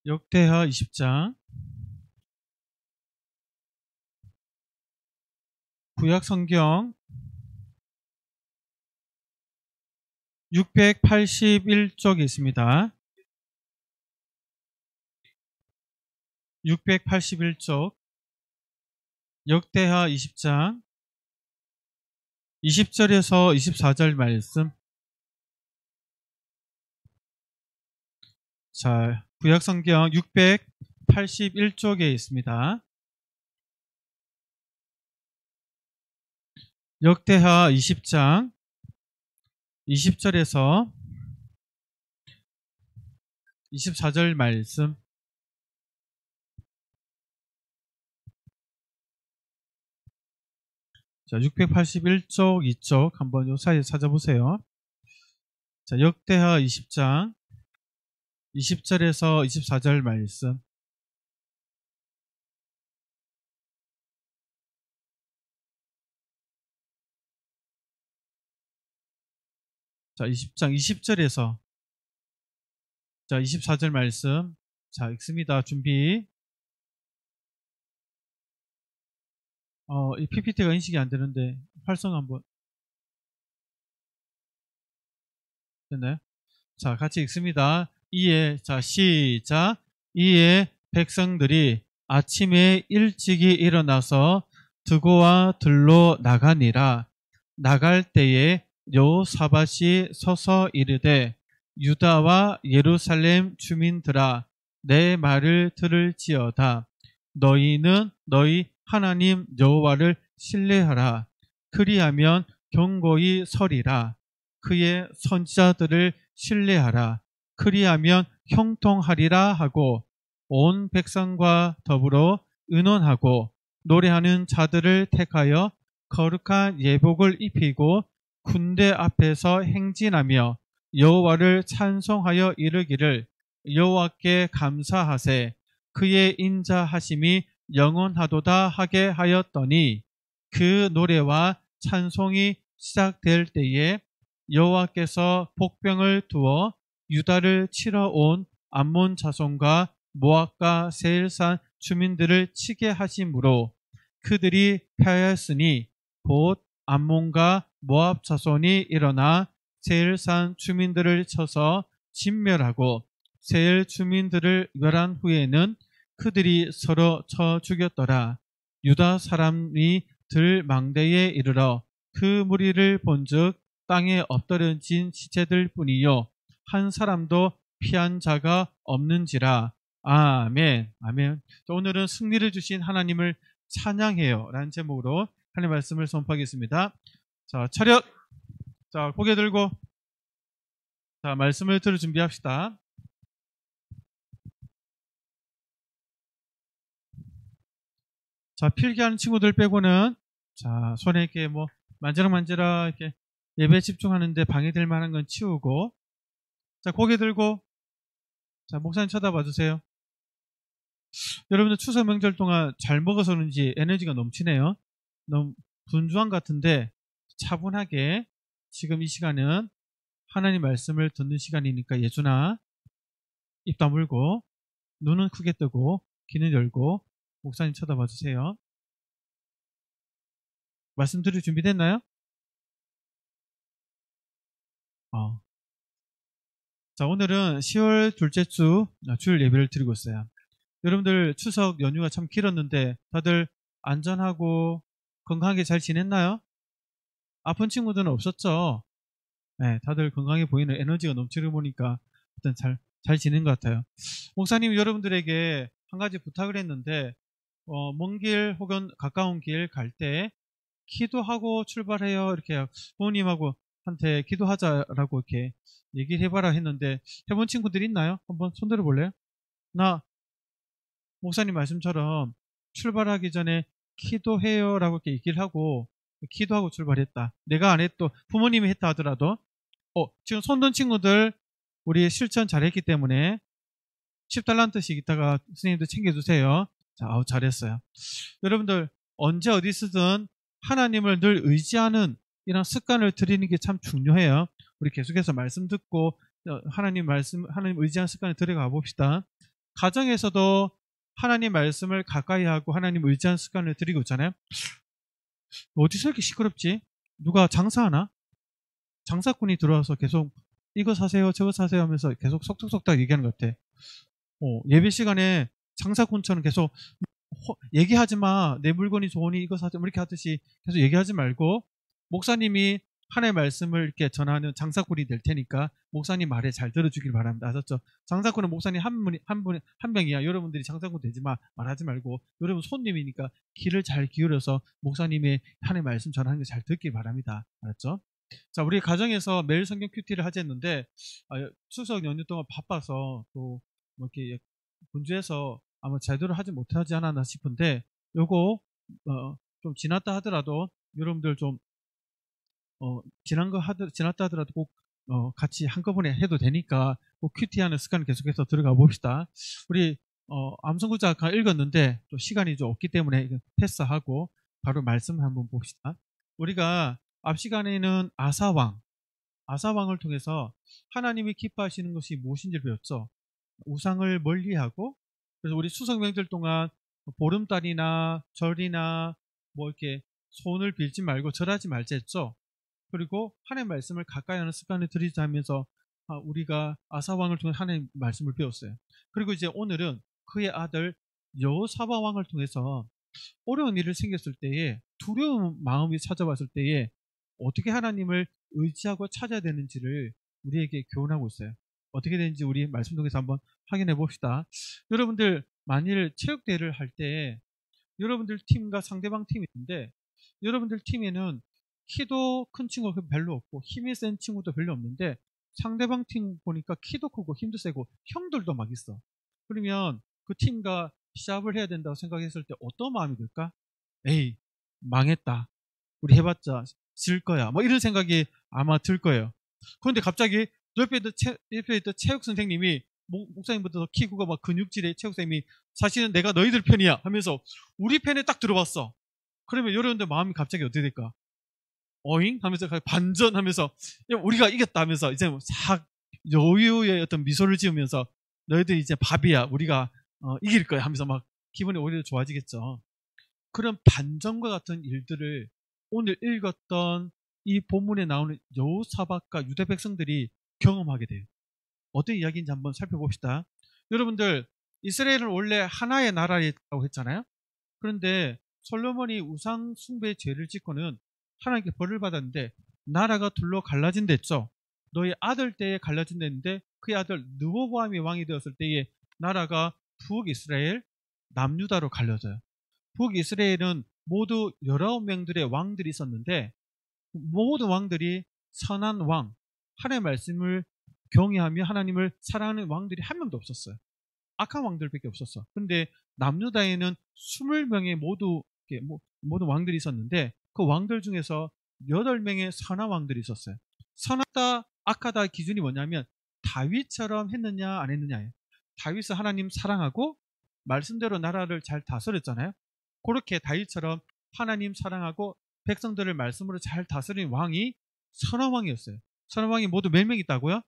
역대하 20장 구약성경 681쪽에 있습니다. 681쪽 역대하 20장 20절에서 24절 말씀. 자, 구약성경 681쪽에 있습니다. 역대하 20장 20절에서 24절 말씀. 자, 681쪽, 2쪽 한번 요 사이에 찾아보세요. 자, 역대하 20장 20절에서 24절 말씀. 자, 20장 20절에서 자, 24절 말씀. 자, 읽습니다. 준비. 이 PPT가 인식이 안 되는데 활성 한번 됐나요? 자, 같이 읽습니다. 이에, 자, 시작. 이에 백성들이 아침에 일찍이 일어나서 드고와 들로 나가니라. 나갈 때에 여호사밧이 서서 이르되 유다와 예루살렘 주민들아 내 말을 들을지어다. 너희는 너희 하나님 여호와를 신뢰하라. 그리하면 경고히 서리라. 그의 선지자들을 신뢰하라. 그리하면 형통하리라 하고 온 백성과 더불어 의논하고 노래하는 자들을 택하여 거룩한 예복을 입히고 군대 앞에서 행진하며 여호와를 찬송하여 이르기를 여호와께 감사하세. 그의 인자하심이 영원하도다 하게 하였더니 그 노래와 찬송이 시작될 때에 여호와께서 복병을 두어 유다를 치러 온 암몬 자손과 모압과 세일산 주민들을 치게 하심으로 그들이 패하였으니 곧 암몬과 모압 자손이 일어나 세일산 주민들을 쳐서 진멸하고 세일 주민들을 멸한 후에는 그들이 서로 쳐 죽였더라. 유다 사람이 들망대에 이르러 그 무리를 본즉 땅에 엎드러진 시체들 뿐이요 한 사람도 피한 자가 없는지라. 아멘. 아멘. 오늘은 승리를 주신 하나님을 찬양해요 라는 제목으로 하나님의 말씀을 선포하겠습니다. 자, 차렷. 자, 고개 들고 자, 말씀을 들을 준비합시다. 자, 필기하는 친구들 빼고는 자, 손에 이렇게 뭐 만지락만지락 이렇게 예배에 집중하는데 방해될 만한 건 치우고 자, 고개 들고 자, 목사님 쳐다봐 주세요. 여러분들 추석 명절 동안 잘 먹어서 그런지 에너지가 넘치네요. 너무 분주한 것 같은데 차분하게 지금 이 시간은 하나님 말씀을 듣는 시간이니까 예준아 입 다물고 눈은 크게 뜨고 귀는 열고 목사님 쳐다봐 주세요. 말씀 들을 준비됐나요? 자, 오늘은 10월 둘째 주 주일 예배를 드리고 있어요. 여러분들 추석 연휴가 참 길었는데 다들 안전하고 건강하게 잘 지냈나요? 아픈 친구들은 없었죠? 네, 다들 건강해 보이는 에너지가 넘치는 보니까 일단 잘 지낸 것 같아요. 목사님이 여러분들에게 한 가지 부탁을 했는데 먼 길 혹은 가까운 길 갈 때 기도하고 출발해요. 이렇게 부모님하고 한테 기도하자라고 이렇게 얘기를 해봐라 했는데 해본 친구들 있나요? 한번 손 들어볼래요? 나 목사님 말씀처럼 출발하기 전에 기도해요 라고 이렇게 얘기를 하고 기도하고 출발했다. 내가 안 했도 부모님이 했다 하더라도 지금 손 든 친구들 우리 실천 잘했기 때문에 10달란트씩 이따가 선생님도 챙겨주세요. 자, 잘했어요. 여러분들 언제 어디서든 하나님을 늘 의지하는 이런 습관을 들이는 게 참 중요해요. 우리 계속해서 말씀 듣고 하나님 의지하는 습관을 들어가 봅시다. 가정에서도 하나님 말씀을 가까이 하고 하나님 의지하는 습관을 들이고 있잖아요. 어디서 이렇게 시끄럽지? 누가 장사하나? 장사꾼이 들어와서 계속 이거 사세요, 저거 사세요 하면서 계속 속닥속닥 얘기하는 것 같아. 예배 시간에 장사꾼처럼 계속 얘기하지 마. 내 물건이 좋으니 이거 사자. 이렇게 하듯이 계속 얘기하지 말고 목사님이 하나님의 말씀을 이렇게 전하는 장사꾼이 될 테니까 목사님 말에 잘 들어주길 바랍니다. 아셨죠? 장사꾼은 목사님 한 명이야. 여러분들이 장사꾼 되지 말하지 말고 여러분 손님이니까 귀를 잘 기울여서 목사님의 하나님의 말씀 전하는 거 잘 듣길 바랍니다. 알았죠? 자, 우리 가정에서 매일 성경 큐티를 하셨는데 추석 연휴 동안 바빠서 또 뭐 이렇게 분주해서 아마 제대로 하지 못하지 않았나 싶은데 요거 좀 지났다 하더라도 여러분들 좀 지났다 하더라도 꼭 같이 한꺼번에 해도 되니까 꼭 큐티하는 습관 계속해서 들어가 봅시다. 우리 암송구자 아까 읽었는데 또 시간이 좀 없기 때문에 패스하고 바로 말씀 한번 봅시다. 우리가 앞 시간에는 아사왕을 통해서 하나님이 기뻐하시는 것이 무엇인지를 배웠죠. 우상을 멀리하고, 그래서 우리 추석 명절 동안 보름달이나 절이나 뭐 이렇게 손을 빌지 말고 절하지 말자 했죠. 그리고 하나님의 말씀을 가까이 하는 습관을 들이자 하면서 우리가 아사왕을 통해 하나님의 말씀을 배웠어요. 그리고 이제 오늘은 그의 아들 여호사밧 왕을 통해서 어려운 일을 생겼을 때에 두려운 마음이 찾아왔을 때에 어떻게 하나님을 의지하고 찾아야 되는지를 우리에게 교훈하고 있어요. 어떻게 되는지 우리 말씀 통해서 한번 확인해 봅시다. 여러분들 만일 체육대회를 할 때 여러분들 팀과 상대방 팀이 있는데 여러분들 팀에는 키도 큰 친구가 별로 없고 힘이 센 친구도 별로 없는데 상대방 팀 보니까 키도 크고 힘도 세고 형들도 막 있어. 그러면 그 팀과 시합을 해야 된다고 생각했을 때 어떤 마음이 들까? 에이, 망했다. 우리 해봤자 질 거야. 뭐 이런 생각이 아마 들 거예요. 그런데 갑자기 옆에 있던 체육 선생님이 목사님보다 더 키고가 막 근육질의 체육 선생님이 사실은 내가 너희들 편이야 하면서 우리 편에 딱 들어왔어. 그러면 여러분들 마음이 갑자기 어떻게 될까? 어잉? 하면서 반전하면서 우리가 이겼다 하면서 이제 싹 여유의 어떤 미소를 지으면서 너희들 이제 밥이야. 우리가 이길 거야 하면서 막 기분이 오히려 좋아지겠죠. 그런 반전과 같은 일들을 오늘 읽었던 이 본문에 나오는 여호사밧과 유대 백성들이 경험하게 돼요. 어떤 이야기인지 한번 살펴봅시다. 여러분들 이스라엘은 원래 하나의 나라라고 했잖아요. 그런데 솔로몬이 우상 숭배의 죄를 짓고는 하나님께 벌을 받았는데 나라가 둘로 갈라진다 했죠. 너의 아들 때에 갈라진다 했는데 그의 아들 르호보암이 왕이 되었을 때에 나라가 북이스라엘, 남유다로 갈려져요. 북이스라엘은 모두 19명들의 왕들이 있었는데 모든 왕들이 선한 왕, 하나님의 말씀을 경외하며 하나님을 사랑하는 왕들이 한 명도 없었어요. 악한 왕들밖에 없었어. 근데 남유다에는 20명의 모든 왕들이 있었는데 그 왕들 중에서 8명의 선한 왕들이 있었어요. 선하다, 악하다 기준이 뭐냐면 다윗처럼 했느냐 안 했느냐예요. 다윗은 하나님 사랑하고 말씀대로 나라를 잘 다스렸잖아요. 그렇게 다윗처럼 하나님 사랑하고 백성들을 말씀으로 잘 다스린 왕이 선한 왕이었어요. 선한 왕이 모두 몇 명 있다고요?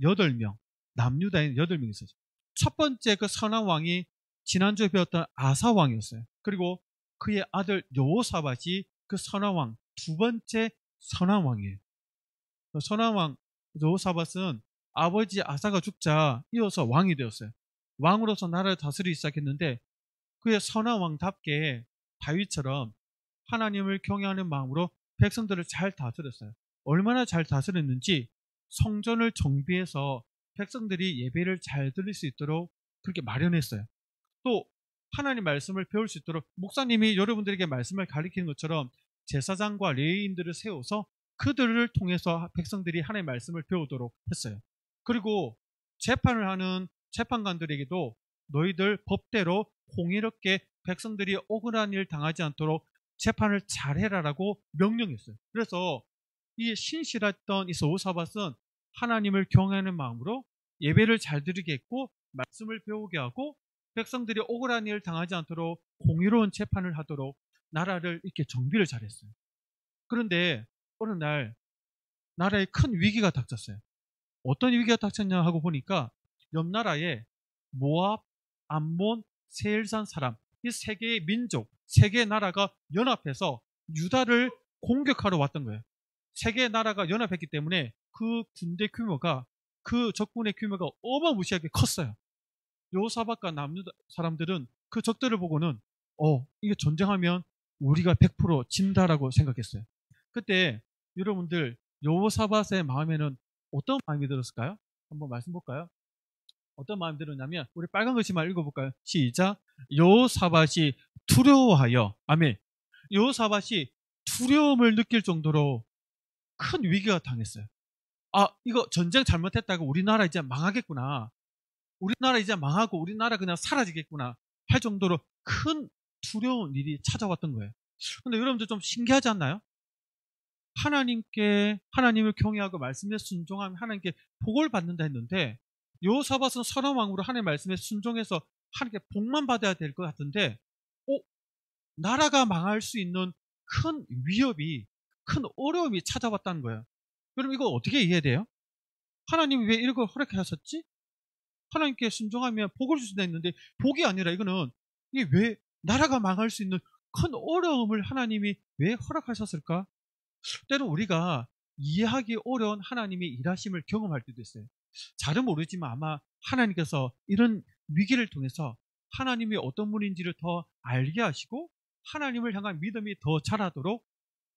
8명. 남유다에는 8명 있었어요. 첫 번째 그 선한 왕이 지난주에 배웠던 아사 왕이었어요. 그리고 그의 아들 여호사밧이 그 선한 왕, 두 번째 선한 왕이에요. 선한 왕 여호사밧은 아버지 아사가 죽자 이어서 왕이 되었어요. 왕으로서 나라를 다스리기 시작했는데 그의 선한 왕답게 다윗처럼 하나님을 경외하는 마음으로 백성들을 잘 다스렸어요. 얼마나 잘 다스렸는지 성전을 정비해서 백성들이 예배를 잘 들을 수 있도록 그렇게 마련했어요. 또 하나님 말씀을 배울 수 있도록 목사님이 여러분들에게 말씀을 가르치는 것처럼 제사장과 레위인들을 세워서 그들을 통해서 백성들이 하나님의 말씀을 배우도록 했어요. 그리고 재판을 하는 재판관들에게도 너희들 법대로 공의롭게 백성들이 억울한 일 당하지 않도록 재판을 잘해라라고 명령했어요. 그래서 이 신실했던 이 여호사밧은 하나님을 경외하는 마음으로 예배를 잘 드리게 했고 말씀을 배우게 하고 백성들이 억울한 일을 당하지 않도록 공의로운 재판을 하도록 나라를 이렇게 정비를 잘했어요. 그런데 어느 날 나라에 큰 위기가 닥쳤어요. 어떤 위기가 닥쳤냐 하고 보니까 옆 나라에 모압, 암몬, 세일산 사람, 이 세 개의 민족, 세 개의 나라가 연합해서 유다를 공격하러 왔던 거예요. 세 개의 나라가 연합했기 때문에 그 군대 규모가, 그 적군의 규모가 어마무시하게 컸어요. 여호사밧과 남는 사람들은 그 적들을 보고는 이게 전쟁하면 우리가 100% 진다라고 생각했어요. 그때 여러분들 여호사밧의 마음에는 어떤 마음이 들었을까요? 한번 말씀 볼까요? 어떤 마음이 들었냐면 우리 빨간 글씨만 읽어볼까요? 시작. 여호사밧이 두려워하여, 아멘. 여호사밧이 두려움을 느낄 정도로 큰 위기가 당했어요. 이거 전쟁 잘못했다고 우리나라 이제 망하겠구나, 우리나라 이제 망하고 우리나라 그냥 사라지겠구나 할 정도로 큰 두려운 일이 찾아왔던 거예요. 근데 여러분들 좀 신기하지 않나요? 하나님을 경외하고 말씀에 순종하면 하나님께 복을 받는다 했는데, 여호사밧은 선한 왕으로 하나님의 말씀에 순종해서 하나님께 복만 받아야 될 것 같은데 나라가 망할 수 있는 큰 위협이, 큰 어려움이 찾아왔다는 거예요. 그럼 이거 어떻게 이해해야 돼요? 하나님이 왜 이걸 허락하셨지? 하나님께 순종하면 복을 줄 수도 있는데 복이 아니라 이거는 이게 왜 나라가 망할 수 있는 큰 어려움을 하나님이 왜 허락하셨을까? 때로 우리가 이해하기 어려운 하나님의 일하심을 경험할 때도 있어요. 잘은 모르지만 아마 하나님께서 이런 위기를 통해서 하나님이 어떤 분인지를 더 알게 하시고 하나님을 향한 믿음이 더 자라도록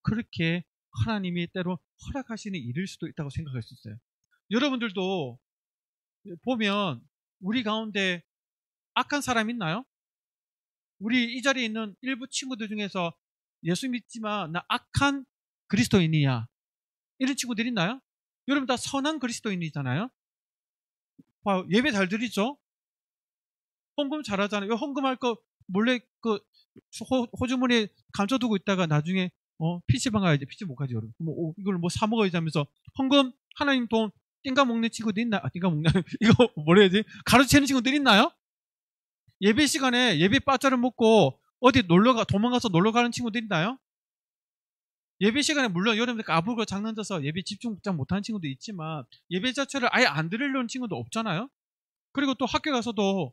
그렇게 하나님이 때로 허락하시는 일일 수도 있다고 생각할 수 있어요. 여러분들도 보면 우리 가운데 악한 사람 있나요? 우리 이 자리에 있는 일부 친구들 중에서 예수 믿지만 나 악한 그리스도인이야, 이런 친구들 있나요? 여러분 다 선한 그리스도인이잖아요. 예배 잘 드리죠? 헌금 잘하잖아요. 헌금할 거 몰래 그 호주머니에 감춰두고 있다가 나중에 PC방 가야지. PC 못 가지, 여러분. 이걸 사 먹어야지 하면서 헌금, 하나님 돈 띵가 먹는 친구들 있나요? 띵가 먹나? 이거 뭐라 해야지? 가르치는 친구들 있나요? 예배 시간에 예배 빠짜를 먹고 어디 도망가서 놀러 가는 친구들 있나요? 예배 시간에 물론 여러분들 까불고 장난쳐서 예배 집중 못하는 친구도 있지만 예배 자체를 아예 안 들으려는 친구도 없잖아요. 그리고 또 학교 가서도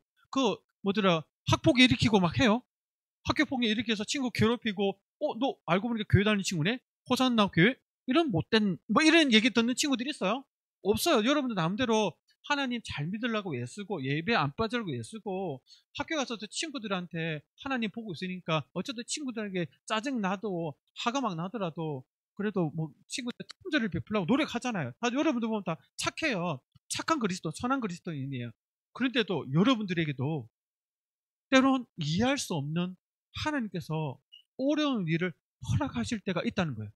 학폭 일으키고 막 해요. 학교 폭력 일으켜서 친구 괴롭히고 너 알고 보니까 교회 다니는 친구네? 호산나 교회? 이런 못된 이런 얘기 듣는 친구들이 있어요? 없어요. 여러분들 마음대로 하나님 잘 믿으려고 애쓰고 예배 안 빠지려고 애쓰고 학교 가서 친구들한테 하나님 보고 있으니까 어쨌든 친구들에게 짜증나도 화가 막 나더라도 그래도 친구들 친절을 베풀려고 노력하잖아요. 여러분들 보면 다 착해요. 착한 그리스도, 선한 그리스도인이에요. 그런데도 여러분들에게도 때론 이해할 수 없는 하나님께서 어려운 일을 허락하실 때가 있다는 거예요.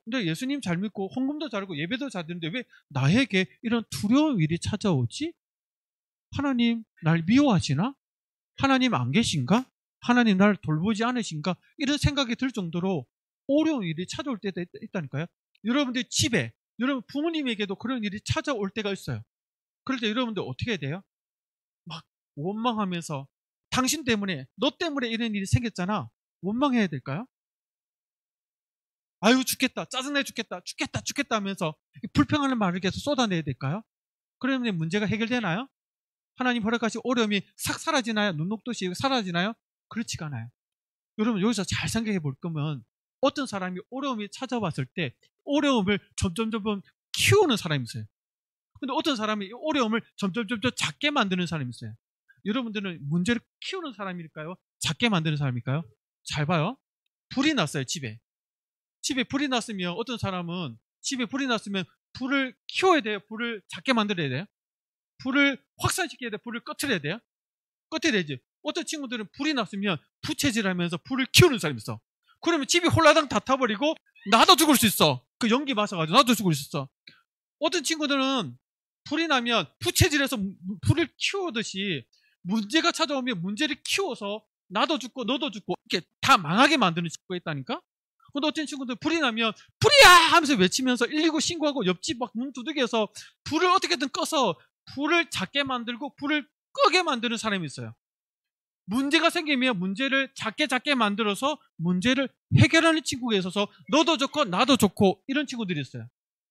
근데 예수님 잘 믿고 헌금도 잘하고 예배도 잘 드는데 왜 나에게 이런 두려운 일이 찾아오지? 하나님 날 미워하시나? 하나님 안 계신가? 하나님 날 돌보지 않으신가? 이런 생각이 들 정도로 어려운 일이 찾아올 때가 있다니까요. 여러분들 집에, 여러분 부모님에게도 그런 일이 찾아올 때가 있어요. 그럴 때 여러분들 어떻게 해야 돼요? 막 원망하면서 당신 때문에, 너 때문에 이런 일이 생겼잖아. 원망해야 될까요? 아유 죽겠다, 짜증내 죽겠다 하면서 불평하는 말을 계속 쏟아내야 될까요? 그러면 문제가 해결되나요? 하나님 허락하신 어려움이 싹 사라지나요? 눈 녹듯이 사라지나요? 그렇지가 않아요. 여러분 여기서 잘 생각해 볼 거면 어떤 사람이 어려움이 찾아왔을 때 어려움을 점점 키우는 사람이 있어요. 근데 어떤 사람이 어려움을 점점 작게 만드는 사람이 있어요. 여러분들은 문제를 키우는 사람일까요? 작게 만드는 사람일까요? 잘 봐요. 불이 났어요. 집에 불이 났으면 어떤 사람은 집에 불이 났으면 불을 키워야 돼요? 불을 작게 만들어야 돼요? 불을 확산시켜야 돼요? 불을 꺼트려야 돼요? 꺼트려야지. 어떤 친구들은 불이 났으면 부채질하면서 불을 키우는 사람이 있어. 그러면 집이 홀라당 다 타버리고 나도 죽을 수 있어. 그 연기 마셔가지고 나도 죽을 수 있어. 어떤 친구들은 불이 나면 부채질해서 불을 키우듯이 문제가 찾아오면 문제를 키워서 나도 죽고 너도 죽고 이렇게 다 망하게 만드는 친구가 있다니까? 근데 어떤 친구들 불이 나면 불이야 하면서 외치면서 119 신고하고 옆집 막 문 두들겨서 불을 어떻게든 꺼서 불을 작게 만들고 불을 끄게 만드는 사람이 있어요. 문제가 생기면 문제를 작게 만들어서 문제를 해결하는 친구가 있어서 너도 좋고 나도 좋고 이런 친구들이 있어요.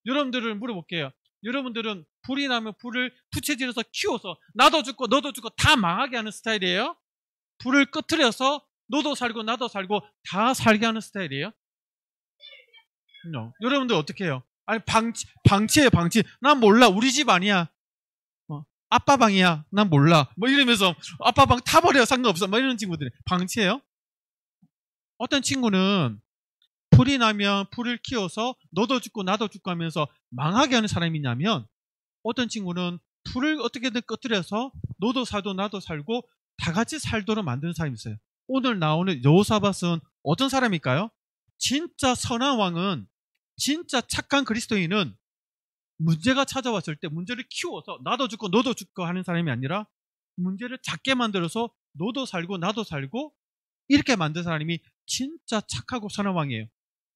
여러분들을 물어볼게요. 여러분들은 불이 나면 불을 부채질해서 키워서 나도 죽고 너도 죽고 다 망하게 하는 스타일이에요? 불을 끄트려서 너도 살고 나도 살고 다 살게 하는 스타일이에요? No. 여러분들 어떻게 해요? 아니 방치예요, 방치. 난 몰라, 우리 집 아니야. 아빠 방이야, 난 몰라. 뭐 이러면서 아빠 방 타버려, 상관없어. 뭐 이런 친구들이 방치예요. 어떤 친구는 불이 나면 불을 키워서 너도 죽고 나도 죽고 하면서 망하게 하는 사람이 있냐면, 어떤 친구는 불을 어떻게든 꺼뜨려서 너도 살고 나도 살고 다 같이 살도록 만드는 사람이 있어요. 오늘 나오는 여호사밧은 어떤 사람일까요? 진짜 선한 왕은, 진짜 착한 그리스도인은 문제가 찾아왔을 때 문제를 키워서 나도 죽고 너도 죽고 하는 사람이 아니라 문제를 작게 만들어서 너도 살고 나도 살고 이렇게 만든 사람이 진짜 착하고 선한 왕이에요.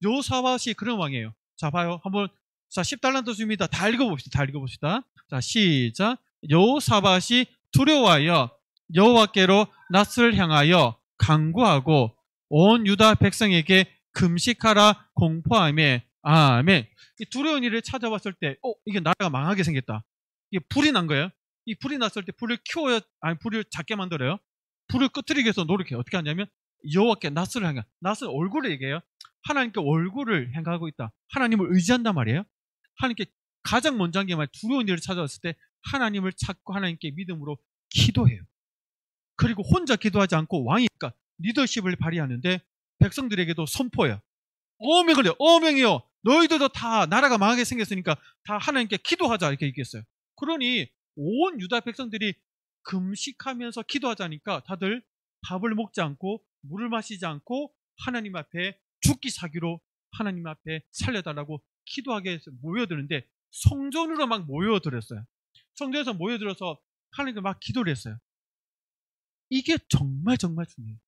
여호사밧이 그런 왕이에요. 자, 봐요. 한번, 자, 10달란트 줍니다. 다 읽어봅시다. 다 읽어봅시다. 자, 시작. 여호사밧이 두려워하여 여호와께로 낯을 향하여 간구하고 온 유다 백성에게 금식하라 공포하며. 아멘. 이 두려운 일을 찾아왔을 때, 이게 나라가 망하게 생겼다. 이게 불이 난 거예요. 이 불이 났을 때 불을 키워야, 아니, 불을 작게 만들어요. 불을 끄트리기 위해서 노력해요. 어떻게 하냐면, 여호와께 낯을 향해. 낯은 얼굴을 얘기해요. 하나님께 얼굴을 향하고 있다. 하나님을 의지한단 말이에요. 하나님께 가장 먼저 한 게 말, 두려운 일을 찾아왔을 때 하나님을 찾고 하나님께 믿음으로 기도해요. 그리고 혼자 기도하지 않고 왕이니까 리더십을 발휘하는데 백성들에게도 선포해요. 어명을 해요. 어명이요. 너희들도 다 나라가 망하게 생겼으니까 다 하나님께 기도하자, 이렇게 얘기했어요. 그러니 온 유다 백성들이 금식하면서 기도하자니까 다들 밥을 먹지 않고 물을 마시지 않고 하나님 앞에 죽기 사기로 하나님 앞에 살려달라고 기도하게 해서 모여드는데, 성전으로 막 모여들었어요. 성전에서 모여들어서 하나님께 막 기도를 했어요. 이게 정말 정말 중요해요.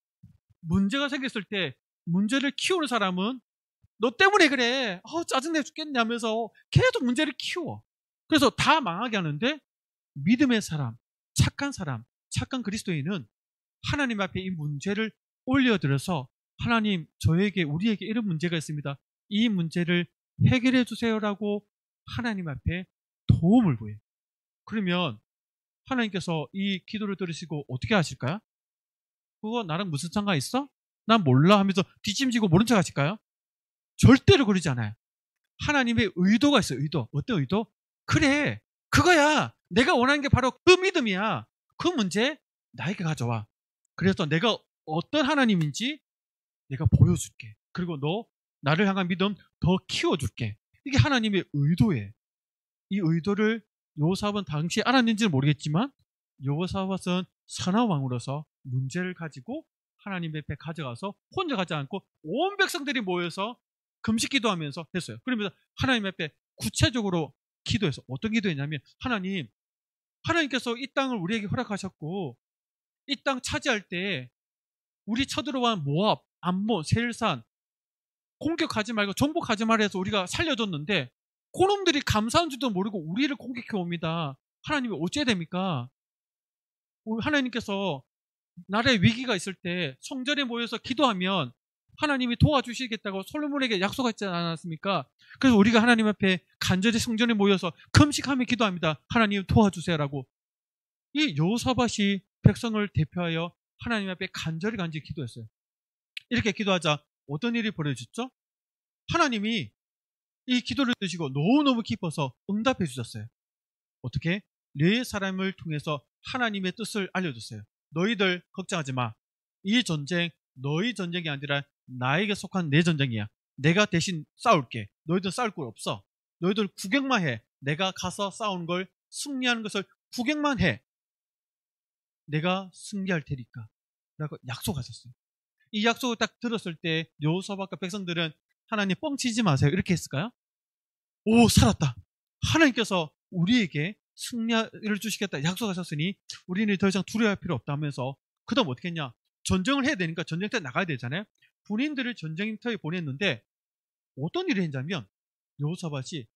문제가 생겼을 때 문제를 키우는 사람은 너 때문에 그래, 짜증내 죽겠냐 하면서 계속 문제를 키워. 그래서 다 망하게 하는데, 믿음의 사람, 착한 그리스도인은 하나님 앞에 이 문제를 올려드려서 하나님, 저에게, 우리에게 이런 문제가 있습니다. 이 문제를 해결해 주세요라고 하나님 앞에 도움을 구해요. 그러면 하나님께서 이 기도를 들으시고 어떻게 하실까요? 그거 나랑 무슨 상관 있어? 난 몰라 하면서 뒷짐지고 모른 척 하실까요? 절대로 그러지 않아요. 하나님의 의도가 있어요. 의도. 어떤 의도? 그래, 그거야. 내가 원하는 게 바로 그 믿음이야. 그 문제 나에게 가져와. 그래서 내가 어떤 하나님인지 내가 보여줄게. 그리고 너 나를 향한 믿음 더 키워줄게. 이게 하나님의 의도예요. 이 의도를 여호사밧은 당시 알았는지는 모르겠지만, 여호사밧은 선한 왕으로서 문제를 가지고 하나님 앞에 가져가서 혼자 가지 않고 온 백성들이 모여서 금식 기도하면서 했어요. 그러면서 하나님 앞에 구체적으로 기도해서 어떤 기도했냐면, 하나님께서 이 땅을 우리에게 허락하셨고 이 땅 차지할 때 우리 쳐들어온 모압, 암몬, 세일산 공격하지 말고 정복하지 말아 해서 우리가 살려줬는데 그놈들이 감사한 줄도 모르고 우리를 공격해 옵니다. 하나님이 어찌해야 됩니까? 하나님께서 나라에 위기가 있을 때 성전에 모여서 기도하면 하나님이 도와주시겠다고 솔로몬에게 약속했지 않았습니까? 그래서 우리가 하나님 앞에 간절히 성전에 모여서 금식하며 기도합니다. 하나님 도와주세요라고. 이 여호사밧이 백성을 대표하여 하나님 앞에 간절히 기도했어요. 이렇게 기도하자 어떤 일이 벌어졌죠? 하나님이 이 기도를 드시고 너무너무 기뻐서 응답해 주셨어요. 어떻게? 네 사람을 통해서 하나님의 뜻을 알려줬어요. 너희들 걱정하지 마. 이 전쟁 너희 전쟁이 아니라 나에게 속한 내 전쟁이야. 내가 대신 싸울게. 너희들 싸울 거 없어. 너희들 구경만 해. 내가 가서 싸우는 걸, 승리하는 것을 구경만 해. 내가 승리할 테니까 라고 약속하셨어요. 이 약속을 딱 들었을 때 여호사밧과 백성들은 하나님 뻥치지 마세요 이렇게 했을까요? 오, 살았다. 하나님께서 우리에게 승리를 주시겠다 약속하셨으니 우리는 더 이상 두려워할 필요 없다 하면서 그 다음 어떻게 했냐? 전쟁을 해야 되니까 전쟁터에 나가야 되잖아요. 군인들을 전쟁터에 보냈는데 어떤 일을 했냐면, 여호사밧이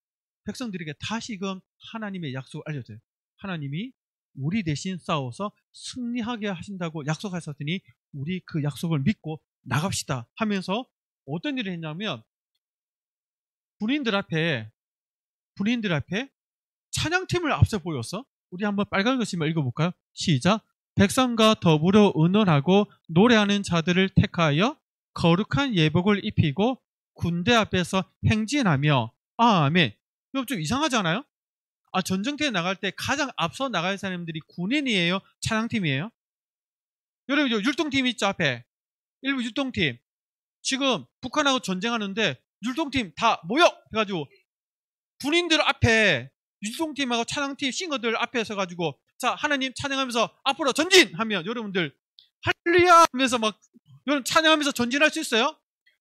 백성들에게 다시금 하나님의 약속을 알려줘요. 하나님이 우리 대신 싸워서 승리하게 하신다고 약속하셨더니 우리 그 약속을 믿고 나갑시다 하면서 어떤 일을 했냐면, 군인들 앞에 찬양팀을 앞서 보였어. 우리 한번 빨간 글씨만 읽어볼까요? 시작. 백성과 더불어 의논하고 노래하는 자들을 택하여 거룩한 예복을 입히고 군대 앞에서 행진하며. 아멘. 이거 좀 이상하지 않아요? 전쟁터에 나갈 때 가장 앞서 나갈 사람들이 군인이에요? 찬양팀이에요? 여러분, 율동팀 있죠, 앞에. 일부 율동팀. 지금 북한하고 전쟁하는데 율동팀 다 모여! 해가지고 군인들 앞에 율동팀하고 찬양팀 싱어들 앞에 서가지고 자, 하나님 찬양하면서 앞으로 전진하면 여러분들 할렐루야 하면서 막 여러분 찬양하면서 전진할 수 있어요?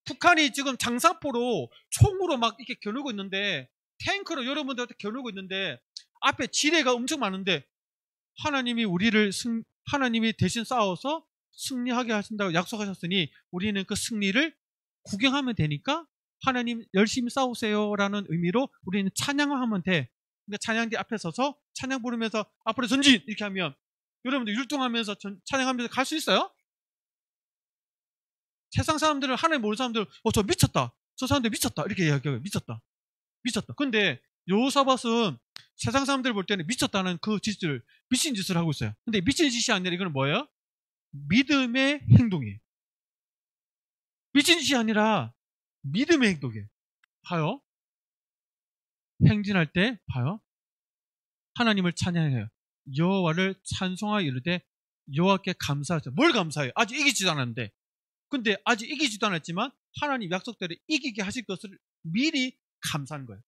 북한이 지금 장사포로 총으로 막 이렇게 겨누고 있는데, 탱크로 여러분들한테 겨누고 있는데 앞에 지뢰가 엄청 많은데 하나님이 하나님이 대신 싸워서 승리하게 하신다고 약속하셨으니 우리는 그 승리를 구경하면 되니까 하나님 열심히 싸우세요라는 의미로 우리는 찬양을 하면 돼. 그러니까 찬양대 앞에 서서 찬양 부르면서 앞으로 전진 이렇게 하면 여러분들 율동하면서 찬양하면서 갈 수 있어요? 세상 사람들은, 하나님 모르는 사람들은 저 미쳤다, 저 사람들 미쳤다 이렇게 이야기해요. 미쳤다. 근데 여호사밧은 세상 사람들 볼 때는 미쳤다는 그 짓을, 미친 짓을 하고 있어요. 근데 미친 짓이 아니라 이건 뭐예요? 믿음의 행동이에요. 미친 짓이 아니라 믿음의 행동이에요. 봐요. 행진할 때 봐요. 하나님을 찬양해요. 여호와를 찬송하여 이르되 여호와께 감사하죠. 뭘 감사해요? 아직 이기지도 않았는데. 근데 아직 이기지도 않았지만 하나님 약속대로 이기게 하실 것을 미리 감사하는 거예요.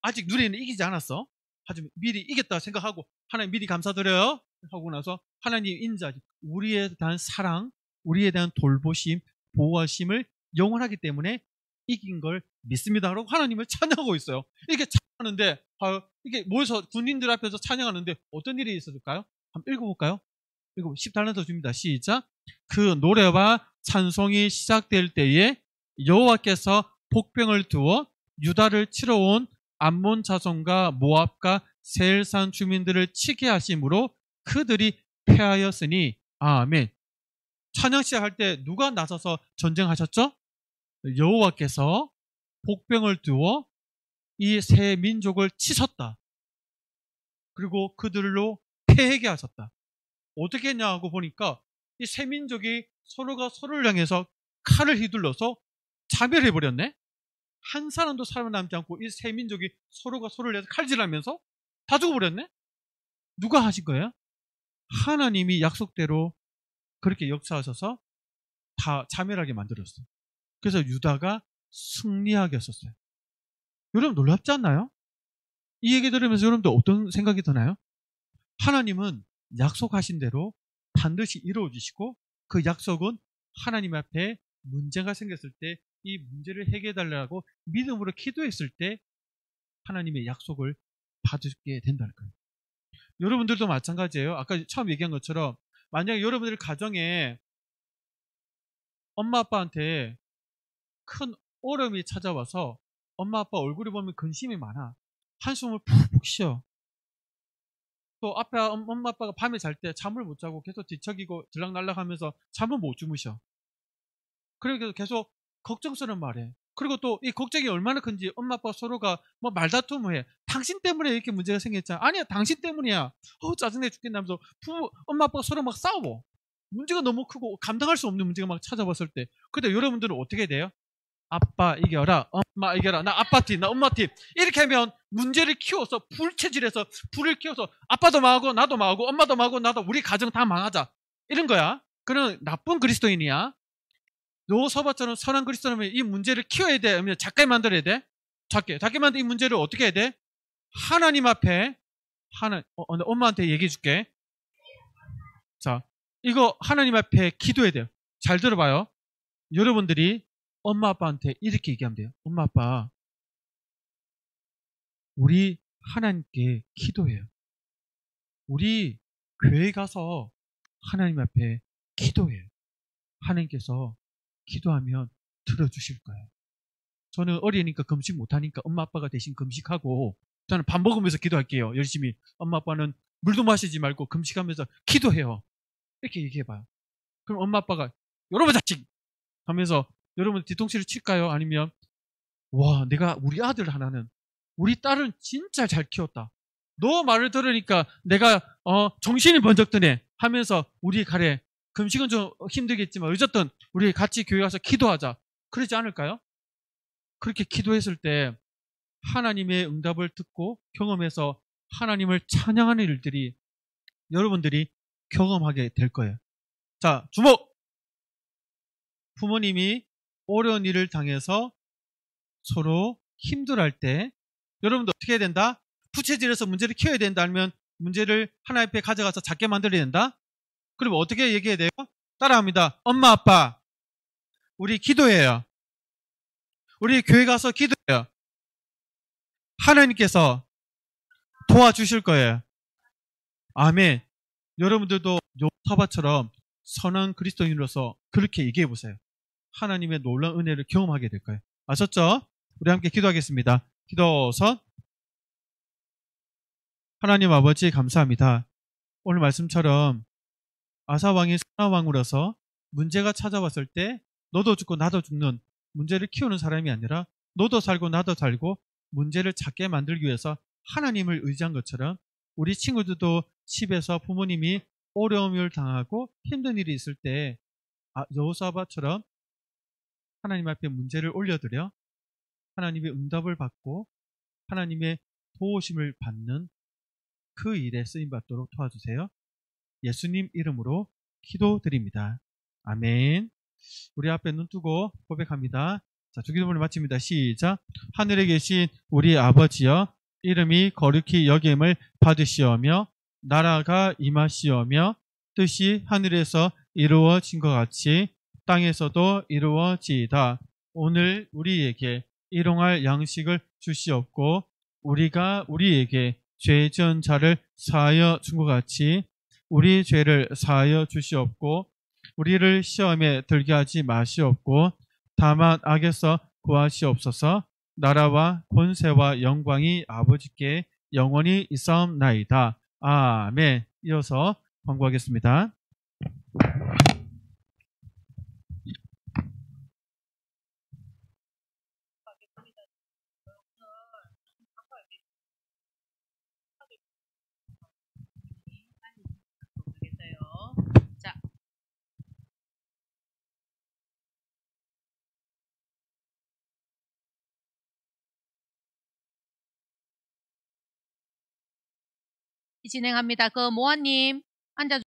아직 누리는 이기지 않았어. 하지만 미리 이겼다 생각하고 하나님 미리 감사드려요 하고 나서 하나님 인자하지. 우리에 대한 사랑, 우리에 대한 돌보심, 보호하심을 영원하기 때문에 이긴 걸 믿습니다 라고 하나님을 찬양하고 있어요. 이렇게 찬양하는데 이게 모여서 군인들 앞에서 찬양하는데 어떤 일이 있었을까요? 한번 읽어볼까요? 10달란트 줍니다. 시작. 그 노래와 찬송이 시작될 때에 여호와께서 복병을 두어 유다를 치러 온 암몬 자손과 모압과 세일산 주민들을 치게 하심으로 그들이 패하였으니. 아멘. 찬양 시작할 때 누가 나서서 전쟁하셨죠? 여호와께서 복병을 두어 이 세 민족을 치셨다. 그리고 그들로 패하게 하셨다. 어떻게 했냐고 보니까 이 세 민족이 서로가 서로를 향해서 칼을 휘둘러서 자멸해버렸네. 한 사람도 살아남지 않고 이 세 민족이 서로가 서로를 향해서 칼질하면서 다 죽어버렸네. 누가 하신 거예요? 하나님이 약속대로 그렇게 역사하셔서 다 자멸하게 만들었어요. 그래서 유다가 승리하게 하셨어요. 여러분 놀랍지 않나요? 이 얘기 들으면서 여러분들 어떤 생각이 드나요? 하나님은 약속하신 대로 반드시 이루어주시고 그 약속은 하나님 앞에 문제가 생겼을 때 이 문제를 해결해달라고 믿음으로 기도했을 때 하나님의 약속을 받게 된다는 거예요. 여러분들도 마찬가지예요. 아까 처음 얘기한 것처럼 만약에 여러분들 가정에 엄마 아빠한테 큰 어려움이 찾아와서 엄마 아빠 얼굴을 보면 근심이 많아. 한숨을 푹푹 쉬어. 또 앞에 엄마 아빠가 밤에 잘 때 잠을 못 자고 계속 뒤척이고 들락날락 하면서 잠을 못 주무셔. 그래서 계속 걱정스러운 말해. 그리고 또 이 걱정이 얼마나 큰지 엄마 아빠 서로가 뭐 말다툼을 해. 당신 때문에 이렇게 문제가 생겼잖아. 아니야, 당신 때문이야. 짜증내 죽겠나 하면서 엄마 아빠가 서로 막 싸워. 문제가 너무 크고 감당할 수 없는 문제가 막 찾아왔을 때. 근데 여러분들은 어떻게 돼요? 아빠 이겨라, 엄마 이겨라, 나 아빠 팀, 나 엄마 팀. 이렇게 하면 문제를 키워서 불체질해서 불을 키워서 아빠도 망하고 나도 망하고 엄마도 망하고 나도 우리 가정 다 망하자. 이런 거야. 그런 나쁜 그리스도인이야. 여호사밧처럼 선한 그리스도라면 이 문제를 키워야 돼? 아니면 작게 만들어야 돼? 작게 만들 이 문제를 어떻게 해야 돼? 하나님 앞에 엄마한테 얘기해 줄게. 자, 이거 하나님 앞에 기도해야 돼요. 잘 들어봐요. 여러분들이 엄마 아빠한테 이렇게 얘기하면 돼요. 엄마 아빠, 우리 하나님께 기도해요. 우리 교회 가서 하나님 앞에 기도해요. 하나님께서 기도하면 들어주실 거예요. 저는 어리니까 금식 못하니까 엄마 아빠가 대신 금식하고 저는 밥 먹으면서 기도할게요. 열심히. 엄마 아빠는 물도 마시지 말고 금식하면서 기도해요. 이렇게 얘기해봐요. 그럼 엄마 아빠가 여러분 자식 하면서 여러분 뒤통수를 칠까요? 아니면 와, 내가 우리 아들 하나는, 우리 딸은 진짜 잘 키웠다. 너 말을 들으니까 내가 정신이 번쩍 드네 하면서 우리 가래 금식은 좀 힘들겠지만 어쨌든 우리 같이 교회 가서 기도하자. 그러지 않을까요? 그렇게 기도했을 때 하나님의 응답을 듣고 경험해서 하나님을 찬양하는 일들이 여러분들이 경험하게 될 거예요. 자, 주목! 부모님이 어려운 일을 당해서 서로 힘들어할 때 여러분도 어떻게 해야 된다? 부채질해서 문제를 키워야 된다 아니면 문제를 하나님 앞에 가져가서 작게 만들어야 된다? 그럼 어떻게 얘기해야 돼요? 따라합니다. 엄마 아빠 우리 기도해요. 우리 교회 가서 기도해요. 하나님께서 도와주실 거예요. 아멘. 여러분들도 요사바처럼 선한 그리스도인으로서 그렇게 얘기해 보세요. 하나님의 놀라운 은혜를 경험하게 될 거예요. 아셨죠? 우리 함께 기도하겠습니다. 기도선. 하나님 아버지 감사합니다. 오늘 말씀처럼 아사왕이 선화왕으로서 문제가 찾아왔을 때 너도 죽고 나도 죽는 문제를 키우는 사람이 아니라 너도 살고 나도 살고 문제를 작게 만들기 위해서 하나님을 의지한 것처럼 우리 친구들도 집에서 부모님이 어려움을 당하고 힘든 일이 있을 때 여호사밧처럼 하나님 앞에 문제를 올려드려 하나님의 응답을 받고 하나님의 도우심을 받는 그 일에 쓰임받도록 도와주세요. 예수님 이름으로 기도드립니다. 아멘. 우리 앞에 눈 뜨고 고백합니다. 자, 주기도문을 마칩니다. 시작. 하늘에 계신 우리 아버지여 이름이 거룩히 여김을 받으시오며 나라가 임하시오며 뜻이 하늘에서 이루어진 것 같이 땅에서도 이루어지이다. 오늘 우리에게 일용할 양식을 주시옵고 우리가 우리에게 죄 지은 자를 사하여 준 것 같이 우리 죄를 사하여 주시옵고 우리를 시험에 들게 하지 마시옵고 다만 악에서 구하시옵소서. 나라와 권세와 영광이 아버지께 영원히 있사옵나이다. 아멘. 이어서 광고하겠습니다. 진행합니다. 그 모아님 앉아